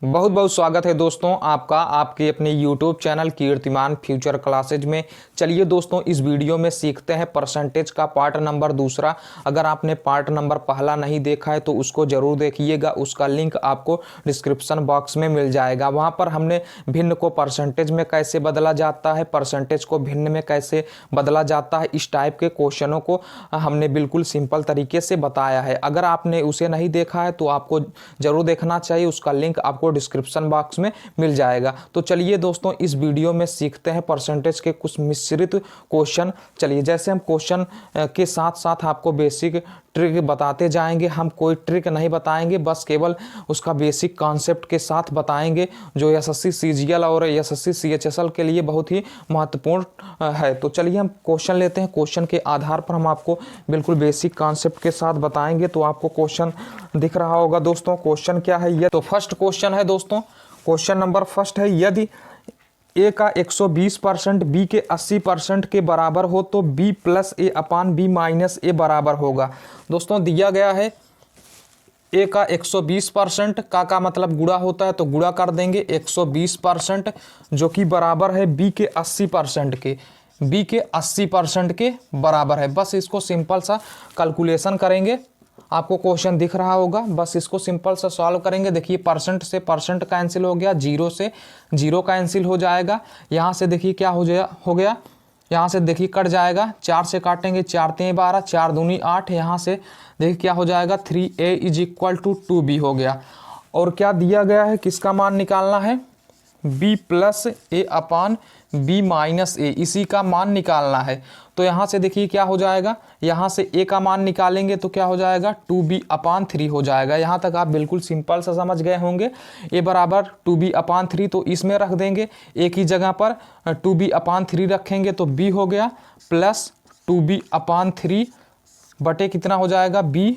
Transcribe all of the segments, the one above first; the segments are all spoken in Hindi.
बहुत बहुत स्वागत है दोस्तों आपका आपके अपने YouTube चैनल कीर्तिमान फ्यूचर क्लासेज में। चलिए दोस्तों, इस वीडियो में सीखते हैं परसेंटेज का पार्ट नंबर दूसरा। अगर आपने पार्ट नंबर पहला नहीं देखा है तो उसको ज़रूर देखिएगा, उसका लिंक आपको डिस्क्रिप्शन बॉक्स में मिल जाएगा। वहाँ पर हमने भिन्न को परसेंटेज में कैसे बदला जाता है, परसेंटेज को भिन्न में कैसे बदला जाता है, इस टाइप के क्वेश्चनों को हमने बिल्कुल सिंपल तरीके से बताया है। अगर आपने उसे नहीं देखा है तो आपको ज़रूर देखना चाहिए, उसका लिंक आपको डिस्क्रिप्शन बॉक्स में मिल जाएगा। तो चलिए दोस्तों, इस वीडियो में सीखते हैं परसेंटेज के कुछ मिश्रित क्वेश्चन। चलिए, जैसे हम क्वेश्चन के साथ साथ आपको बेसिक ट्रिक बताते जाएंगे। हम कोई ट्रिक नहीं बताएंगे, बस केवल उसका बेसिक कॉन्सेप्ट के साथ बताएंगे, जो एसएससी सीजीएल और एसएससी सीएचएसएल के लिए बहुत ही महत्वपूर्ण है। तो चलिए हम क्वेश्चन लेते हैं। क्वेश्चन के आधार पर हम आपको बिल्कुल बेसिक कॉन्सेप्ट के साथ बताएंगे। तो आपको क्वेश्चन दिख रहा होगा दोस्तों। क्वेश्चन क्या है ये? तो फर्स्ट क्वेश्चन है दोस्तों, क्वेश्चन नंबर फर्स्ट है, यदि ए का 120% बी के 80% के बराबर हो तो बी प्लस ए अपान बी माइनस ए बराबर होगा। दोस्तों दिया गया है ए का 120% का मतलब गुणा होता है, तो गुणा कर देंगे 120% जो कि बराबर है बी के 80% के, बी के 80% के बराबर है। बस इसको सिंपल सा कैलकुलेशन करेंगे। आपको क्वेश्चन दिख रहा होगा, बस इसको सिंपल सा सॉल्व करेंगे। देखिए, परसेंट से परसेंट कैंसिल हो गया, जीरो से जीरो कैंसिल हो जाएगा। यहाँ से देखिए क्या हो गया, यहाँ से देखिए कट जाएगा, 4 से काटेंगे, 4 3 12, 4 दूनी 8। यहाँ से देखिए क्या हो जाएगा, 3a = 2b हो गया। और क्या दिया गया है, किसका मान निकालना है, b प्लस ए अपान b माइनस ए, इसी का मान निकालना है। तो यहाँ से देखिए क्या हो जाएगा, यहाँ से a का मान निकालेंगे तो क्या हो जाएगा, 2b/3 हो जाएगा। यहाँ तक आप बिल्कुल सिंपल सा समझ गए होंगे। a बराबर 2b/3, तो इसमें रख देंगे, a की जगह पर 2b/3 रखेंगे तो b हो गया, प्लस 2b/3 बटे कितना हो जाएगा, b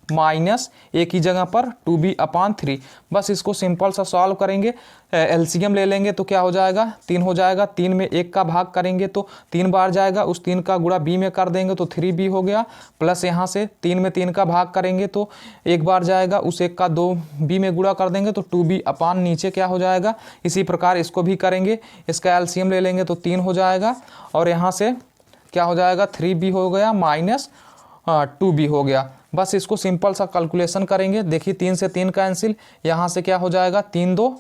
माइनस ए की जगह पर 2b/3। बस इसको सिंपल सा सॉल्व करेंगे, एलसीएम ले लेंगे तो क्या हो जाएगा, 3 हो जाएगा। 3 में 1 का भाग करेंगे तो 3 बार जाएगा, उस 3 का गुणा b में कर देंगे तो 3b हो गया। प्लस यहाँ से 3 में 3 का भाग करेंगे तो 1 बार जाएगा, उस 1 का 2b में गुणा कर देंगे तो 2b/ नीचे क्या हो जाएगा। इसी प्रकार इसको भी करेंगे, इसका एलसीएम ले लेंगे तो 3 हो जाएगा, और यहाँ से क्या हो जाएगा, 3b हो गया माइनस 2b हो गया। बस इसको सिंपल सा कैलकुलेशन करेंगे। देखिए 3 से 3 कैंसिल, यहाँ से क्या हो जाएगा, 3 2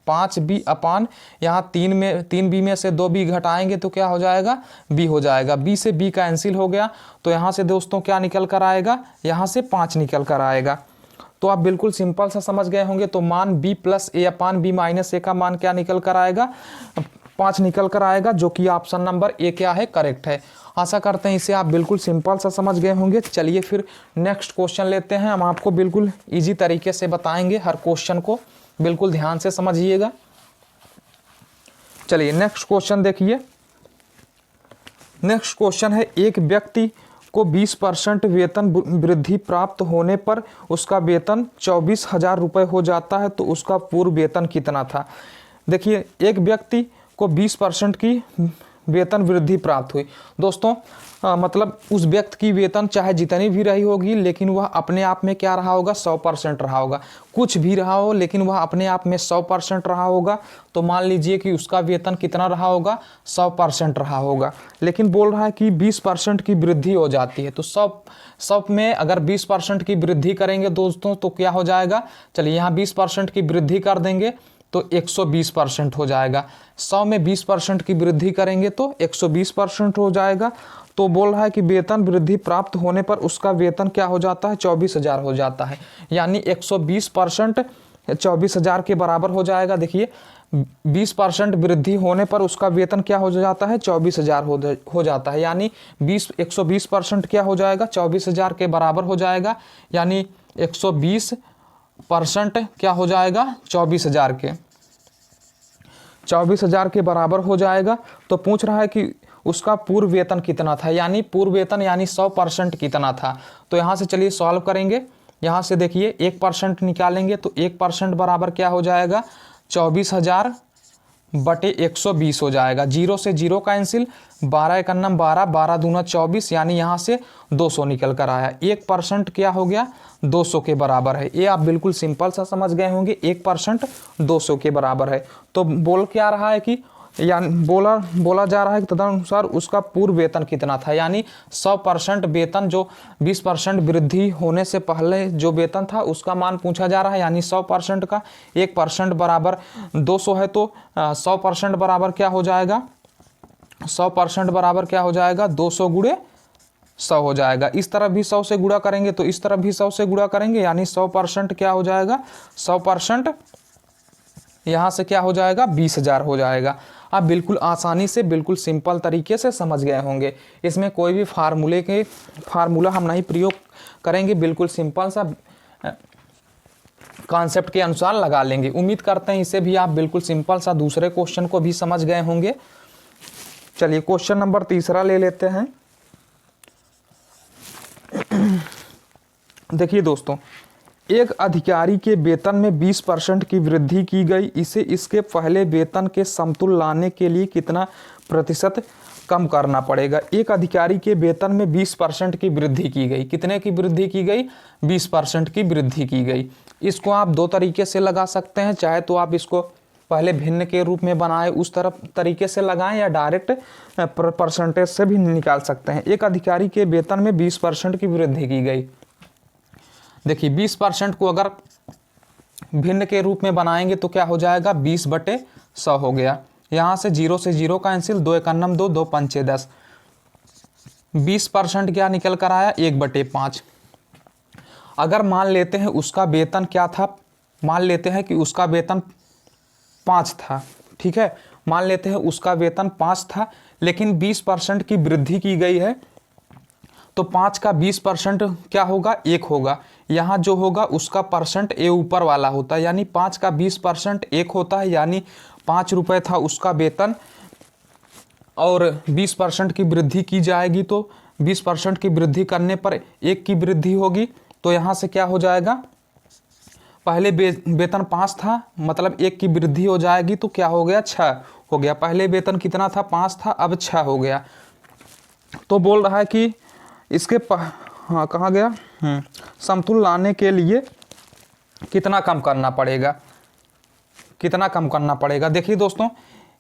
5b अपान, यहाँ 3b में से 2b घटाएंगे तो क्या हो जाएगा, b हो जाएगा। b से b कैंसिल हो गया, तो यहाँ से दोस्तों क्या निकल कर आएगा, यहाँ से 5 निकल कर आएगा। तो आप बिल्कुल सिंपल सा समझ गए होंगे। तो मान b प्लस ए अपान b माइनस ए का मान क्या निकल कर आएगा, 5 निकल कर आएगा, जो कि ऑप्शन नंबर ए क्या है, करेक्ट है। आशा करते हैं इसे आप बिल्कुल सिंपल सा समझ गए होंगे। चलिए फिर नेक्स्ट क्वेश्चन लेते हैं। हम आपको बिल्कुल इजी तरीके से बताएंगे, हर क्वेश्चन को बिल्कुल ध्यान से समझिएगा। चलिए नेक्स्ट क्वेश्चन देखिए। नेक्स्ट क्वेश्चन है, एक व्यक्ति को 20% वेतन वृद्धि प्राप्त होने पर उसका वेतन 24,000 रुपये हो जाता है, तो उसका पूर्व वेतन कितना था। देखिए, एक व्यक्ति को 20% की वेतन वृद्धि प्राप्त हुई। दोस्तों मतलब उस व्यक्ति की वेतन चाहे जितनी भी रही होगी, लेकिन वह अपने आप में क्या रहा होगा, 100% रहा होगा। कुछ भी रहा हो लेकिन वह अपने आप में 100% रहा होगा। तो मान लीजिए कि उसका वेतन कितना रहा होगा, 100% रहा होगा। लेकिन बोल रहा है कि 20% की वृद्धि हो जाती है। तो 100 में अगर 20% की वृद्धि करेंगे दोस्तों तो क्या हो जाएगा, चलिए यहाँ 20% की वृद्धि कर देंगे तो 120% हो जाएगा। 100 में 20% की वृद्धि करेंगे तो 120% हो जाएगा। तो बोल रहा है कि वेतन वृद्धि प्राप्त होने पर उसका वेतन क्या हो जाता है, 24,000 हो जाता है। यानी 120% 24,000 के बराबर हो जाएगा। देखिए 20% वृद्धि होने पर उसका वेतन क्या हो जाता है, 24,000 हो जाता है। यानी 120% क्या हो जाएगा, 24,000 के बराबर हो जाएगा। यानी 120% क्या हो जाएगा, 24,000 के बराबर हो जाएगा। तो पूछ रहा है कि उसका पूर्व वेतन कितना था, यानी पूर्व वेतन यानी 100% कितना था। तो यहाँ से चलिए सॉल्व करेंगे। यहाँ से देखिए 1% निकालेंगे तो 1% बराबर क्या हो जाएगा, 24,000 बटे 120 हो जाएगा। 0 से 0 कैंसिल, 12 एक अन्नम 12, 12 दूना 24, यानी यहाँ से 200 निकल कर आया। 1% क्या हो गया, 200 के बराबर है। ये आप बिल्कुल सिंपल सा समझ गए होंगे, 1% 200 के बराबर है। तो बोल क्या रहा है कि बोला जा रहा है कि तदनुसार उसका पूर्व वेतन कितना था, यानी 100% वेतन जो 20% वृद्धि होने से पहले जो वेतन था उसका मान पूछा जा रहा है, यानी 100% का 1% बराबर 200 है, तो 100% बराबर क्या हो जाएगा, 100% बराबर क्या हो जाएगा, 200 गुणे 100 हो जाएगा। इस तरफ भी 100 से गुणा करेंगे तो इस तरफ भी 100 से गुणा करेंगे, यानी 100% क्या हो जाएगा, 100% यहाँ से क्या हो जाएगा, 20,000 हो जाएगा। आप बिल्कुल आसानी से बिल्कुल सिंपल तरीके से समझ गए होंगे। इसमें कोई भी फार्मूला हम नहीं प्रयोग करेंगे, बिल्कुल सिंपल सा कॉन्सेप्ट के अनुसार लगा लेंगे। उम्मीद करते हैं इसे भी आप बिल्कुल सिंपल सा दूसरे क्वेश्चन को भी समझ गए होंगे। चलिए क्वेश्चन नंबर 3 ले लेते हैं। देखिए दोस्तों, एक अधिकारी के वेतन में 20% की वृद्धि की गई, इसे इसके पहले वेतन के समतुल्य लाने के लिए कितना प्रतिशत कम करना पड़ेगा। एक अधिकारी के वेतन में 20% की वृद्धि की गई, कितने की वृद्धि की गई, 20% की वृद्धि की गई। इसको आप दो तरीके से लगा सकते हैं, चाहे तो आप इसको पहले भिन्न के रूप में बनाए उस तरफ तरीके से लगाएं, या डायरेक्ट परसेंटेज से भी निकाल सकते हैं। एक अधिकारी के वेतन में 20% की वृद्धि की गई। देखिए 20% को अगर भिन्न के रूप में बनाएंगे तो क्या हो जाएगा, 20/100 हो गया। यहाँ से 0 से 0 कैंसिल, 2 एक अन्नम 2, 2 पंचे 10। 20% क्या निकल कर आया, 1/5। अगर मान लेते हैं उसका वेतन क्या था, मान लेते हैं कि उसका वेतन 5 था, ठीक है, मान लेते हैं उसका वेतन 5 था, लेकिन 20% की वृद्धि की गई है, तो 5 का 20% क्या होगा, 1 होगा। यहाँ जो होगा उसका परसेंट ए ऊपर वाला होता है, यानी 5 का 20% 1 होता है, यानी 5 रुपये था उसका वेतन और 20% की वृद्धि की जाएगी, तो 20% की वृद्धि करने पर 1 की वृद्धि होगी। तो यहाँ से क्या हो जाएगा, पहले वेतन 5 था, मतलब 1 की वृद्धि हो जाएगी, तो क्या हो गया, 6 हो गया। पहले वेतन कितना था, 5 था, अब 6 हो गया। तो बोल रहा है कि इसके हाँ कहाँ गया, समतुल्य लाने के लिए कितना कम करना पड़ेगा, कितना कम करना पड़ेगा। देखिए दोस्तों,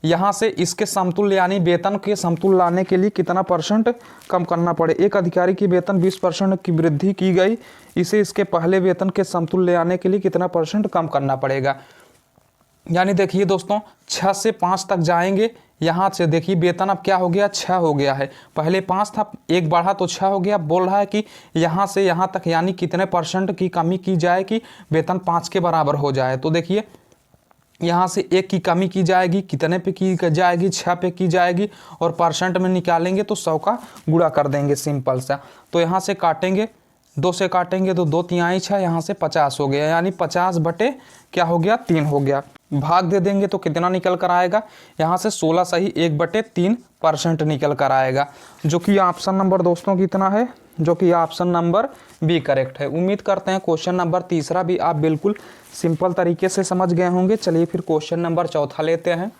यहाँ से इसके समतुल्य यानी वेतन के समतुल्य लाने के लिए कितना परसेंट कम करना पड़े। एक अधिकारी की वेतन 20% की वृद्धि की गई, इसे इसके पहले वेतन के समतुल्य लाने के लिए कितना परसेंट कम करना पड़ेगा। यानी देखिए दोस्तों, 6 से 5 तक जाएंगे। यहाँ से देखिए वेतन अब क्या हो गया, 6 हो गया है, पहले 5 था, 1 बढ़ा तो 6 हो गया। बोल रहा है कि यहाँ से यहाँ तक यानी कितने परसेंट की कमी की जाए कि वेतन 5 के बराबर हो जाए। तो देखिए यहाँ से 1 की कमी की जाएगी, कितने पे की जाएगी, 6 पे की जाएगी, और परसेंट में निकालेंगे तो 100 का गुणा कर देंगे, सिंपल सा। तो यहाँ से काटेंगे, 2 से काटेंगे तो 2 तिहाई 6, यहाँ से 50 हो गया, यानी 50 बटे क्या हो गया, 3 हो गया। भाग दे देंगे तो कितना निकल कर आएगा, यहाँ से 16 सही 1/3% निकल कर आएगा, जो कि ऑप्शन नंबर दोस्तों कितना है, जो कि ऑप्शन नंबर बी करेक्ट है। उम्मीद करते हैं क्वेश्चन नंबर 3 भी आप बिल्कुल सिंपल तरीके से समझ गए होंगे। चलिए फिर क्वेश्चन नंबर 4 लेते हैं।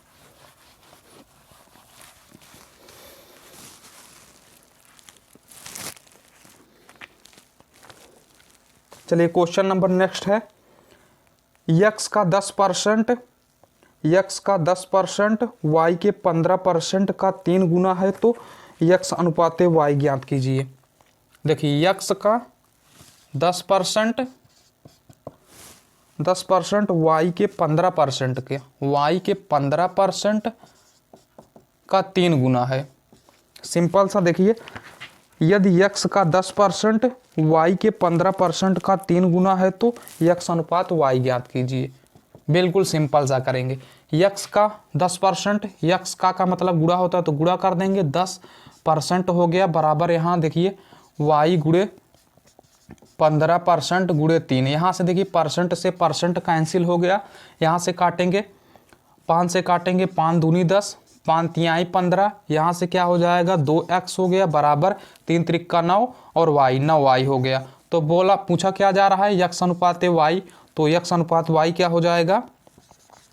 चलिए क्वेश्चन नंबर नेक्स्ट है, यक्स का 10% वाई के 15% का 3 गुना है, तो यक्स अनुपात वाई ज्ञात कीजिए। देखिए यक्स का 10% वाई के 15% का 3 गुना है। सिंपल सा देखिए, यदि यक्स का 10% वाई के 15% का 3 गुना है, तो यक्स अनुपात वाई ज्ञात कीजिए। बिल्कुल सिंपल सा करेंगे। यक्स का 10%, यक्स का मतलब गुणा होता है तो गुणा कर देंगे, 10% हो गया बराबर, यहाँ देखिए वाई गुणे 15% गुणे 3। यहाँ से देखिए परसेंट से परसेंट कैंसिल हो गया, यहाँ से काटेंगे, 5 से काटेंगे, 5 दूनी 10, 5 तिहाई 15, यहाँ से क्या हो जाएगा, 2x हो गया बराबर 3 त्रिक्का 9 और y 9y हो गया। तो बोला पूछा क्या जा रहा है, यक्स अनुपात वाई, तो यक्स अनुपात वाई क्या हो जाएगा,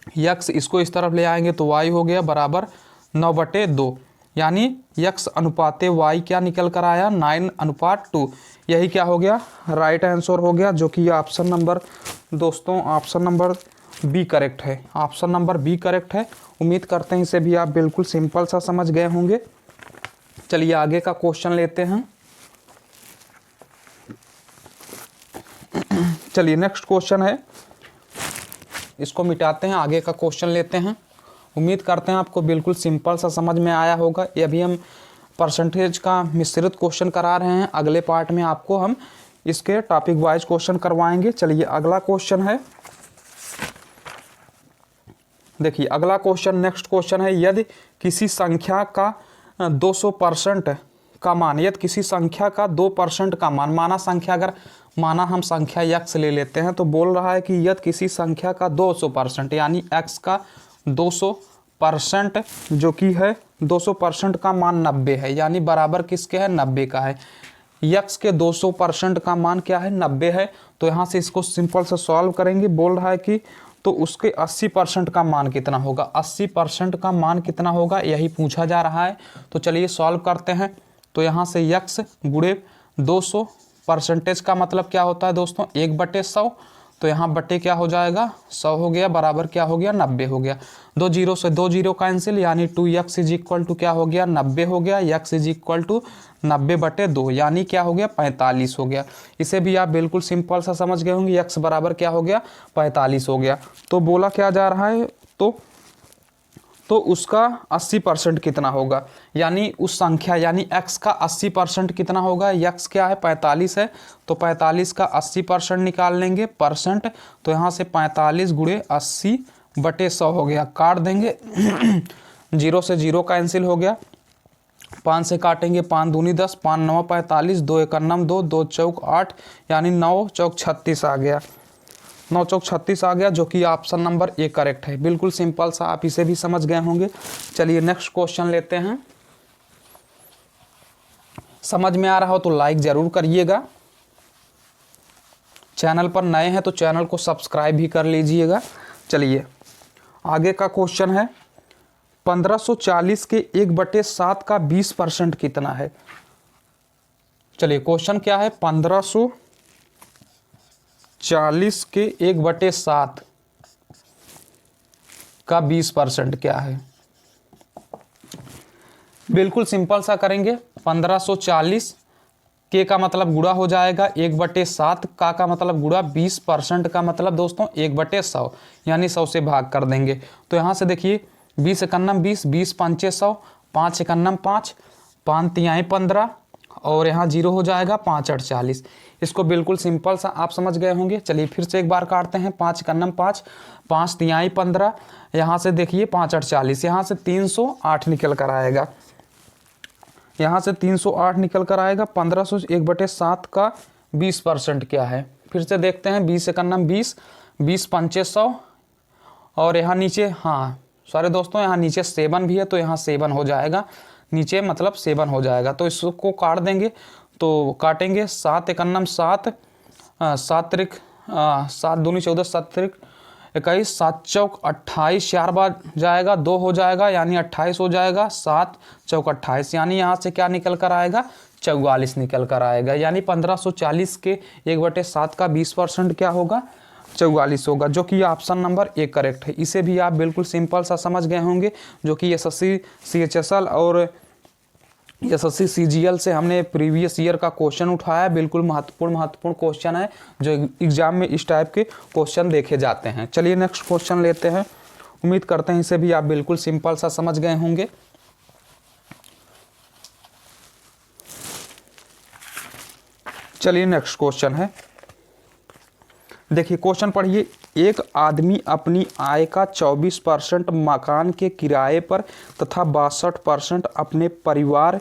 यक्स इसको इस तरफ ले आएंगे तो y हो गया बराबर 9/2, यानी यक्स अनुपाते y क्या निकल कर आया 9:2। यही क्या हो गया राइट आंसर हो गया, जो कि ऑप्शन नंबर दोस्तों ऑप्शन नंबर बी करेक्ट है। ऑप्शन नंबर बी करेक्ट है। उम्मीद करते हैं इसे भी आप बिल्कुल सिंपल सा समझ गए होंगे। चलिए आगे का क्वेश्चन लेते हैं। चलिए नेक्स्ट क्वेश्चन है, इसको मिटाते हैं, आगे का क्वेश्चन लेते हैं। उम्मीद करते हैं आपको बिल्कुल सिंपल सा समझ में आया होगा। ये अभी हम परसेंटेज का मिश्रित क्वेश्चन करा रहे हैं, अगले पार्ट में आपको हम इसके टॉपिक वाइज क्वेश्चन करवाएंगे। चलिए अगला क्वेश्चन है, देखिए अगला क्वेश्चन नेक्स्ट क्वेश्चन है, यदि किसी संख्या का 200% का मान, यदि किसी संख्या का 2% का मान, माना हम संख्या x ले लेते हैं, तो बोल रहा है कि यदि किसी संख्या का 200% यानी x का 200% जो कि है 200% का मान 90 है, यानी बराबर किसके है 90 का है। x के 200% का मान क्या है 90 है। तो यहाँ से इसको सिंपल से सॉल्व करेंगे। बोल रहा है कि तो उसके 80% का मान कितना होगा, 80% का मान कितना होगा यही पूछा जा रहा है। तो चलिए सॉल्व करते हैं। तो यहाँ से x गुणे 200, परसेंटेज का मतलब क्या होता है दोस्तों 1/100, तो यहाँ बटे क्या हो जाएगा 100 हो गया, बराबर क्या हो गया 90 हो गया। 2 जीरो से 2 जीरो कैंसिल, यानी 2x इज इक्वल टू क्या हो गया 90 हो गया। x इज इक्वल टू 90/2 यानी क्या हो गया 45 हो गया। इसे भी आप बिल्कुल सिंपल सा समझ गए होंगे, x बराबर क्या हो गया 45 हो गया। तो बोला क्या जा रहा है, तो उसका 80% कितना होगा, यानी उस संख्या यानी x का 80% कितना होगा। x क्या है 45 है, तो 45 का 80% निकाल लेंगे परसेंट। तो यहाँ से 45 गुणे 80/100 हो गया, काट देंगे 0 से 0 कैंसिल हो गया, 5 से काटेंगे 5 दूनी 10, 5 9 45, 2 1 9 2, 2 चौक 8, यानी 9 चौक 36 आ गया, 9 चौक 36 आ गया, जो कि ऑप्शन नंबर ए करेक्ट है। बिल्कुल सिंपल सा, आप इसे भी समझ गए होंगे। चलिए नेक्स्ट क्वेश्चन लेते हैं। समझ में आ रहा हो तो लाइक जरूर करिएगा, चैनल पर नए हैं तो चैनल को सब्सक्राइब भी कर लीजिएगा। चलिए आगे का क्वेश्चन है, 1540 के 1/7 का 20% कितना है। चलिए क्वेश्चन क्या है, 1540 के 1/7 का 20% क्या है। बिल्कुल सिंपल सा करेंगे, 1540 के का मतलब गुणा हो जाएगा 1/7, का मतलब गुणा 20% का मतलब दोस्तों 1/100, यानी 100 से भाग कर देंगे। तो यहाँ से देखिए 20 एकन्नम 20, 20 पंचे 100, 5 एकन्नम 5, 5 तिहाई 15, और यहाँ 0 हो जाएगा 5 8 40। इसको बिल्कुल सिंपल सा आप समझ गए होंगे। चलिए फिर से एक बार काटते हैं, 5 एकन्नम 5, 5 तिहाई 15, यहाँ से देखिए 5 8 40, यहाँ से 308 निकल कर आएगा, यहाँ से 308 निकल कर आएगा। 1500 1/7 का 20% क्या है, फिर से देखते हैं, 20 एकन्नम 20, 20 पंचे 100, और यहाँ नीचे हाँ सारे दोस्तों यहाँ नीचे 7 भी है, तो यहाँ 7 हो जाएगा, नीचे मतलब 7 हो जाएगा। तो इसको काट देंगे, तो काटेंगे 7 एकन्नम 7, 7 त्रिक 7 दूनी 14, 7 त्रिक 21, 7 चौक 28, 4 बार जाएगा 2 हो जाएगा, यानी 28 हो जाएगा, 7 चौक 28, यानी यहाँ से क्या निकल कर आएगा 44 निकल कर आएगा। यानी 1540 के 1/7 का 20% क्या होगा 44 होगा, जो कि ऑप्शन नंबर ए करेक्ट है। इसे भी आप बिल्कुल सिंपल सा समझ गए होंगे, जो कि एसएससी सीएचएसएल और एसएससी सीजीएल से हमने प्रीवियस ईयर का क्वेश्चन उठाया। बिल्कुल महत्वपूर्ण क्वेश्चन है, जो एग्जाम में इस टाइप के क्वेश्चन देखे जाते हैं। चलिए नेक्स्ट क्वेश्चन लेते हैं। उम्मीद करते हैं इसे भी आप बिल्कुल सिंपल सा समझ गए होंगे। चलिए नेक्स्ट क्वेश्चन है, देखिए क्वेश्चन पढ़िए। एक आदमी अपनी आय का 24% मकान के किराए पर तथा 62% अपने परिवार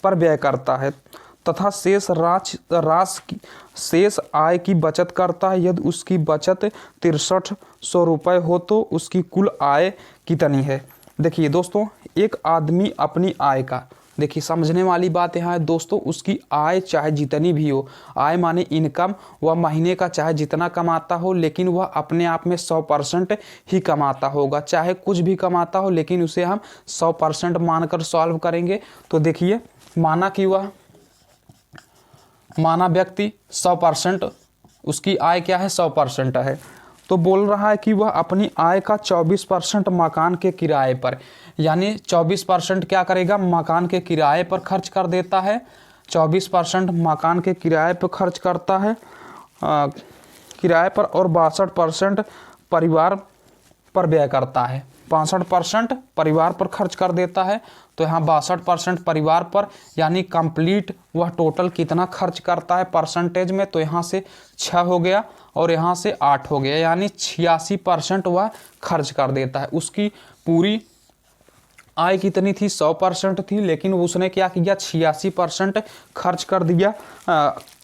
पर व्यय करता है तथा शेष आय की बचत करता है। यदि उसकी बचत 6300 रुपये हो तो उसकी कुल आय कितनी है। देखिए दोस्तों, एक आदमी अपनी आय का देखिए समझने वाली बात यहाँ है दोस्तों, उसकी आय चाहे जितनी भी हो, आय माने इनकम, वह महीने का चाहे जितना कमाता हो, लेकिन वह अपने आप में 100% ही कमाता होगा। चाहे कुछ भी कमाता हो लेकिन उसे हम 100% मानकर सॉल्व करेंगे। तो देखिए माना व्यक्ति 100%, उसकी आय क्या है 100% है, तो बोल रहा है कि वह अपनी आय का 24% मकान के किराए पर, यानी 24% क्या करेगा, मकान के किराए पर खर्च कर देता है। 24% मकान के किराए पर खर्च करता है किराए पर, और 62% परिवार पर व्यय करता है। 65% परिवार पर खर्च कर देता है, तो यहाँ 62% परिवार पर, यानी कंप्लीट वह टोटल कितना खर्च करता है परसेंटेज में, तो यहाँ से 6 हो गया और यहाँ से 8 हो गया, यानी 86% वह खर्च कर देता है। उसकी पूरी आय कितनी थी, 100% थी, लेकिन उसने क्या किया, 86% खर्च कर दिया।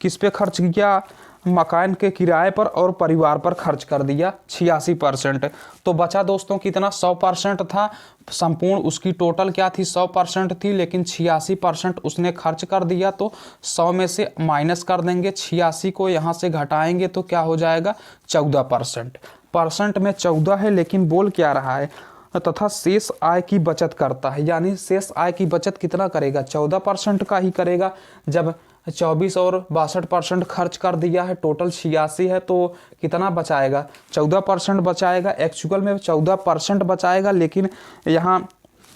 किस पे खर्च किया, मकान के किराए पर और परिवार पर खर्च कर दिया 86%। तो बचा दोस्तों कितना, 100% था संपूर्ण, उसकी टोटल क्या थी 100% थी, लेकिन 86% उसने खर्च कर दिया। तो 100 में से माइनस कर देंगे, 86 को यहाँ से घटाएंगे तो क्या हो जाएगा 14%। परसेंट में 14 है, लेकिन बोल क्या रहा है, तथा शेष आय की बचत करता है, यानी शेष आय की बचत कितना करेगा, 14% का ही करेगा। जब 24 और 62% खर्च कर दिया है, टोटल 86 है, तो कितना बचाएगा, 14% बचाएगा। एक्चुअल में 14% बचाएगा, लेकिन यहाँ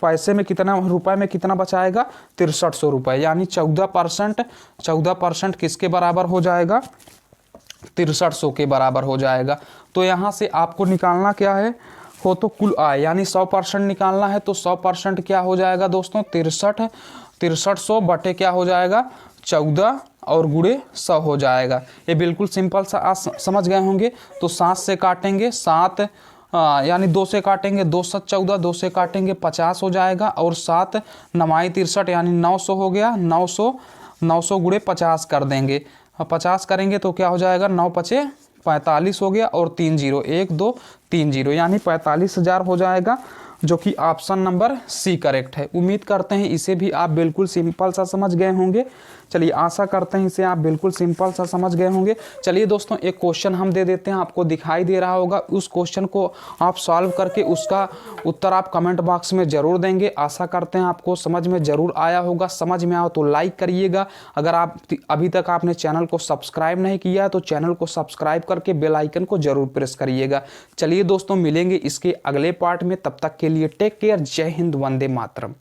पैसे में कितना, रुपए में कितना बचाएगा, 6300 रुपये, यानी 14% किसके बराबर हो जाएगा, 6300 के बराबर हो जाएगा। तो यहाँ से आपको निकालना क्या है, हो तो कुल आय, यानी 100% निकालना है, तो 100% क्या हो जाएगा दोस्तों, 6300 बटे क्या हो जाएगा 14 और गुणे 100 हो जाएगा। ये बिल्कुल सिंपल सा आज समझ गए होंगे। तो 7 से काटेंगे 7, यानी 2 से काटेंगे 2 7 14, 2 से काटेंगे 50 हो जाएगा, और 7 9 63 यानी 900 हो गया। 900 गुणे 50 कर देंगे, 50 करेंगे तो क्या हो जाएगा, 9 पचे 45 हो गया, और 3 0 1 2 3 0, यानी 45,000 हो जाएगा, जो कि ऑप्शन नंबर सी करेक्ट है। उम्मीद करते हैं इसे भी आप बिल्कुल सिंपल सा समझ गए होंगे। चलिए आशा करते हैं इसे आप बिल्कुल सिंपल सा समझ गए होंगे। चलिए दोस्तों एक क्वेश्चन हम दे देते हैं, आपको दिखाई दे रहा होगा, उस क्वेश्चन को आप सॉल्व करके उसका उत्तर आप कमेंट बॉक्स में ज़रूर देंगे। आशा करते हैं आपको समझ में ज़रूर आया होगा। समझ में आया तो लाइक करिएगा। अगर आप अभी तक आपने चैनल को सब्सक्राइब नहीं किया है तो चैनल को सब्सक्राइब करके बेल आइकन को ज़रूर प्रेस करिएगा। चलिए दोस्तों मिलेंगे इसके अगले पार्ट में, तब तक के लिए टेक केयर, जय हिंद, वंदे मातरम।